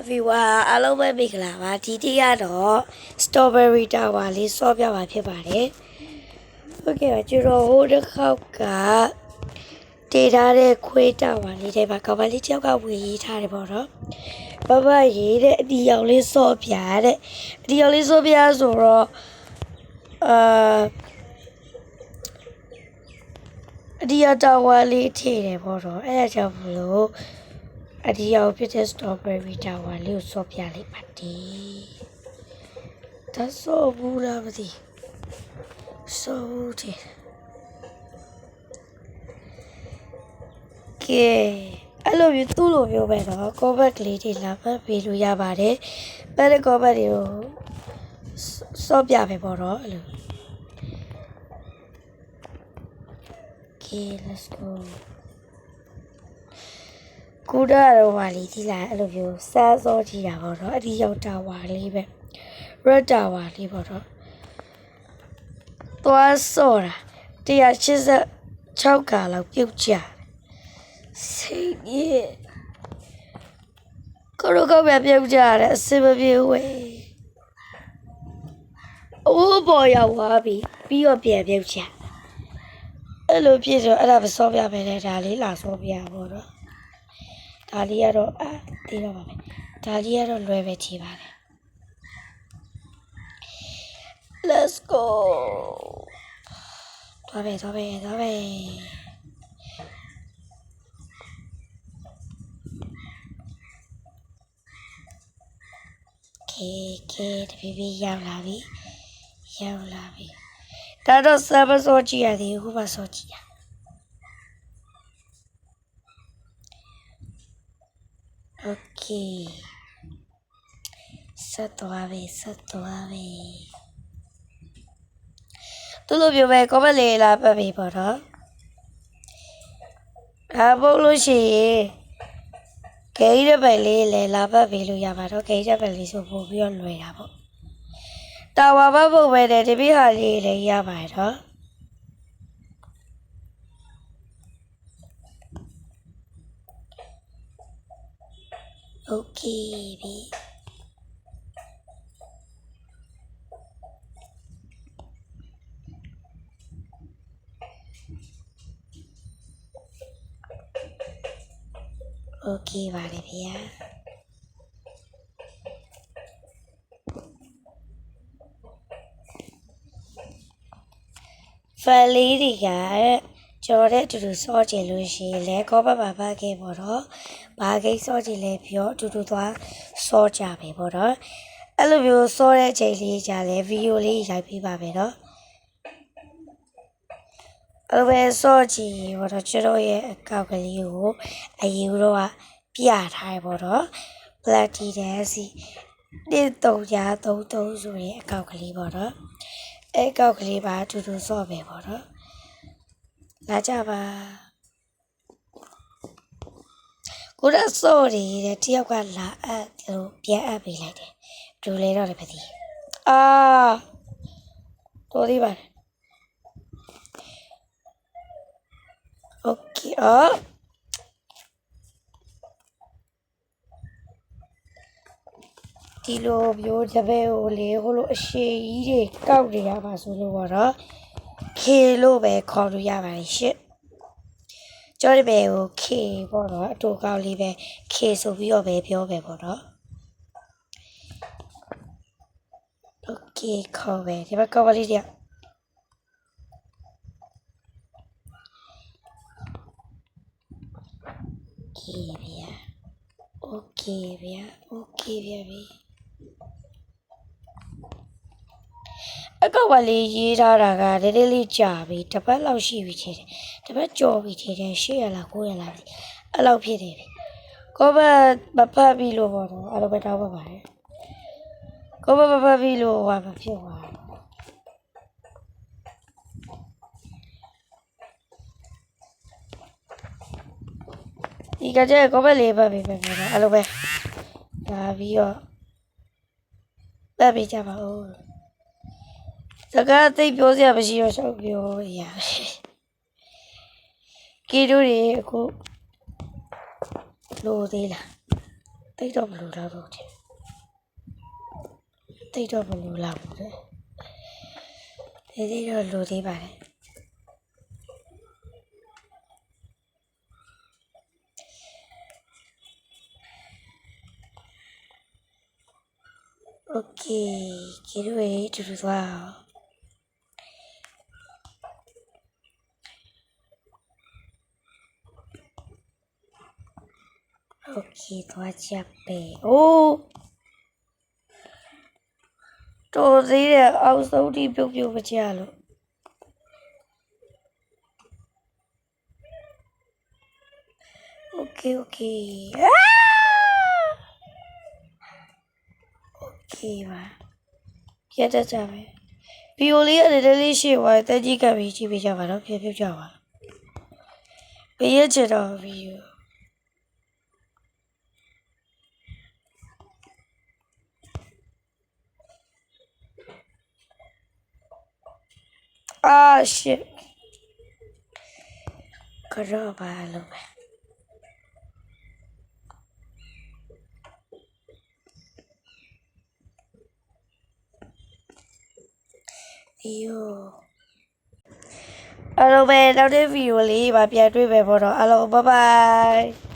viewer အားလုံးပဲမင်္ဂလာပါဒီတိကတော့ strawberry tower လေးစောပြပါဖြစ်ပါတယ်ဟုတ်ကဲ့ပါကျွန်တော်ဟိုတစ်ခေါက်ကတည်ထားတဲ့ခွေးတောင်ပါလေးတွေပါကဘာလေးတယောက်ကဝေရေးထားတယ်ပေါ့နော်ဘဘရေးတဲ့အတီရောင်လေးစောပြတဲ့အတီရောင်လေးစောပြဆိုတော့အတီရောင်တောင်ဝါလေးထည့်တယ်ပေါ့နော်အဲ့ဒါကြောင့်မလို့အဒီရောက်ဖြစ်တဲ့ strawberry tower လေးကိုစောပြလိုက်ပါတယ်။ဒါစောဘူးလားမသိ။စောဘူးတယ်။ကဲအဲ့လိုမျိုးသူ့လိုမျိုးပဲတော့ comment ကလေးတွေလာမှပေးလို့ရပါတယ်။အဲ့ဒီ comment တွေကိုစောပြပဲပေါ့နော်အဲ့လို။ Okay let's goကူဒါရောဝါလေးကြီးလာအဲ့လိုမျိုးစားစောကြည့်တာပေါ့နော်အဒီရောက်တာဝါလေးပဲ red tower လေးပေါ့နော်သွားစောတာ186ခါလောက်ပြုတ်ကြစိတ်ကြီးကိုရောကပဲပြုတ်ကြတယ်အစမပြေဝေးအိုးပေါ်ရောက်သွားပြီပြီးတော့ပြန်ပြုတ်ကြအဲ့လိုဖြစ်ဆိုအဲ့ဒါပဲစောပြမယ်လေဒါလေးလာစောပြပေါ့နော်ဒါလေးကတော့သိတော့ပါမယ်ဒါလေးကတော့လွယ်ပဲချေပါတယ် let's go သွားပဲကေတပီပီရောက်လာပြီဒါတော့စပစောကြည့်ရသေးဘူးဘာစောကြည့်ရOkay ဆက်သွားပြီသူ့လိုမျိုးပဲကောမလေးလာပတ်ပြီပေါ့နော်ပုတ်လို့ရှိရင်ဂိမ်းတဲ့ပဲလေးလေလာပတ်ပြီလို့ရပါတော့ဂိမ်းတဲ့ပဲလေးဆိုပို့ပြီးတော့လွယ်တာပေါ့တာဝါဘပုတ်ပဲတဲ့ဒီပြဟာလေးလည်းရပါတယ်နော်Okay ပြီOkay ပါလေဗျာဖလီဒီကကျော်တဲ့အတူတူစောကြည့်လို့ရှိရင်လေကောပါပါခဲ့ပေါ့တော့ဘာကိစောကြည့်လဲပြောအတူတူသွားစောကြပဲပေါ့တော့အဲ့လိုမျိုးစောတဲ့အချိန်လေးကြာလဲဗီဒီယိုလေးရိုက်ပေးပါမယ်နော်အဲ့လိုပဲစောကြည့်ပေါ့တော့ကျွန်တော်ရဲ့အကောက်ကလေးကိုအရင်တော့ပြထားရပေါ့တော့ black tea တဲ့စီ133ဆိုရင်အကောက်ကလေးပေါ့တော့အဲ့ကောက်ကလေးပါအတူတူစောပဲပေါ့တော့လာကြပါကိုရစောရီတဲ့တယောက်ကလာလို့ပြန်အပ်ပေးလိုက်တယ်ဒူလဲတော့လည်းပဲဒီတော်သေးပါโอเคဒီလိုမျိုးတပည့်ကိုလေဟိုလိုအရှိကြီးတွေကောက်နေရပါဆိုလို့ပေါ့နော်ခေလို့ပဲခေါ်လို့ရပါတယ်ရှစ်ကျော်ရပဲကိုခေပေါ့နော်အတူကောက်လေးပဲခေဆိုပြီးတော့ပဲပြောပဲပေါ့နော်โอเคခေါ်ပဲဒီဘက်ကောက်လေးတွေโอเคဗျာအကောက်ကလေးရေးထားတာကလေးကြာပြီတစ်ပတ်လောက်ရှိပြီထဲတယ်တစ်ပတ်ကြော်ပြီထဲတယ်8ရက်လား9ရက်လားအဲ့လောက်ဖြစ်တယ်ကောဘမဖတ်ပြီလို့ပေါ့နော်အဲ့လိုပဲတောင်းပါပါတယ်ကောဘမဖတ်ပြီလို့ဟောမဖြစ်ပါဒီကကြဲကောဘလေးဖတ်ပြီပဲနော်အဲ့လိုပဲဒါပြီးတော့ပတ်ပြီးကြပါဦးစကားသိပြောစရာမရှိတော့ရှောက်ပြောရတယ်ကီတို့တွေအခုလိုသေးလား တိတ်တော့ဘလို့လားတော့တိတ်တော့ဘလို့လားဘူးလေဒီတော့လိုသေးပါတယ်โอเคကျေးဇူးပဲတူတူသွားโอเคသွားချက်ပဲအိုးတော်သေးတယ်အောက်ဆုံးထိပြုတ်ပြုတ်မကြလို့โอเคโอเคโอเคပါရတတ်ကြပဲဗီယိုလေးအနေနဲ့လေးရှေ့သွားတက်ကြီးကပ်ပြီးကြည့်ပေးကြပါတော့ဖြည်းဖြည်းကြပါဘယ်ရချင်တော့ဗီယိုshit ကတော့ပါလို့ပဲဗီယိုအားလုံးပဲနောက်တဲ့ဗီဒီယိုလေးပါပြန်တွေ့မယ်ပေါ့တော့အားလုံး bye bye